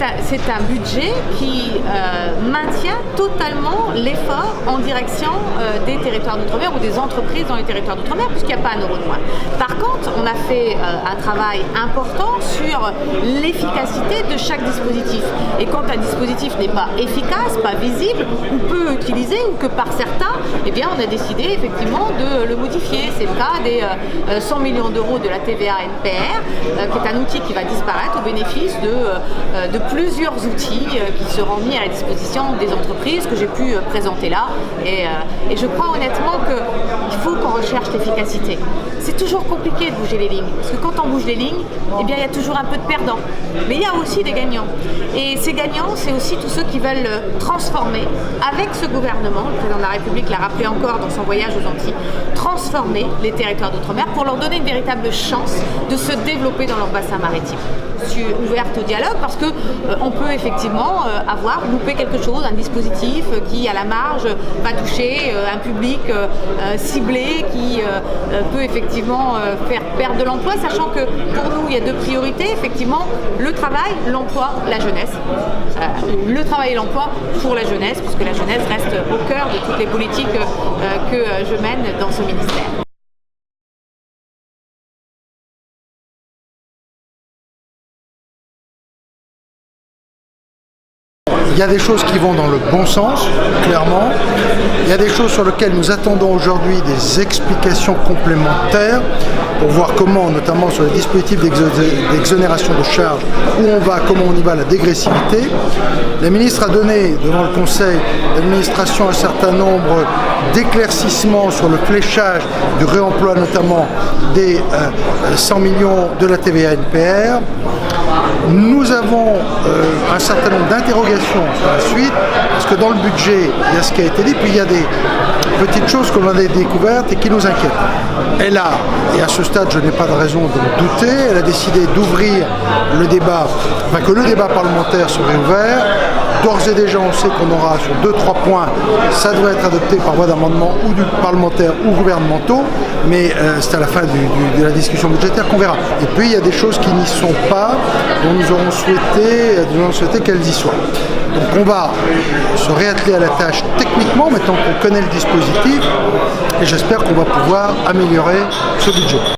C'est un budget qui maintient totalement l'effort en direction des territoires d'outre-mer ou des entreprises dans les territoires d'outre-mer, puisqu'il n'y a pas un euro de moins. Par contre, on a fait un travail important sur l'efficacité de chaque dispositif. Et quand un dispositif n'est pas efficace, pas visible, ou peu utilisé, ou que par certains, eh bien, on a décidé effectivement de le modifier. C'est le cas des 100 millions d'euros de la TVA NPR, qui est un outil qui va disparaître au bénéfice de plusieurs outils qui seront mis à la disposition des entreprises que j'ai pu présenter là. Et je crois honnêtement qu'il faut qu'on recherche l'efficacité. C'est toujours compliqué de bouger les lignes, parce que quand on bouge les lignes, eh bien, il y a toujours un peu de perdants. Mais il y a aussi des gagnants. Et ces gagnants, c'est aussi tous ceux qui veulent transformer, avec ce gouvernement, le président de la République l'a rappelé encore dans son voyage aux Antilles, transformer les territoires d'outre-mer pour leur donner une véritable chance de se développer dans leur bassin maritime. Je suis ouverte au dialogue parce que on peut effectivement avoir loupé quelque chose, un dispositif qui à la marge va toucher un public ciblé qui peut effectivement faire perdre de l'emploi, sachant que pour nous il y a deux priorités, effectivement le travail, l'emploi, la jeunesse. Le travail et l'emploi pour la jeunesse, puisque la jeunesse reste au cœur de toutes les politiques que je mène dans ce ministère. Il y a des choses qui vont dans le bon sens, clairement. Il y a des choses sur lesquelles nous attendons aujourd'hui des explications complémentaires pour voir comment, notamment sur les dispositifs d'exonération de charges, où on va, comment on y va, la dégressivité. La ministre a donné devant le conseil d'administration un certain nombre d'éclaircissements sur le fléchage du réemploi, notamment des 100 millions de la TVA NPR. Nous avons un certain nombre d'interrogations sur la suite, parce que dans le budget, il y a ce qui a été dit, puis il y a des petites choses que l'on a découvertes et qui nous inquiètent. Elle a, et à ce stade je n'ai pas de raison de douter, elle a décidé d'ouvrir le débat, enfin que le débat parlementaire serait ouvert. D'ores et déjà, on sait qu'on aura sur 2-3 points, ça devrait être adopté par voie d'amendement ou du parlementaire ou gouvernementaux, mais c'est à la fin de la discussion budgétaire qu'on verra. Et puis il y a des choses qui n'y sont pas, dont nous aurons souhaité qu'elles y soient. Donc on va se réatteler à la tâche techniquement, maintenant qu'on connaît le dispositif, et j'espère qu'on va pouvoir améliorer ce budget.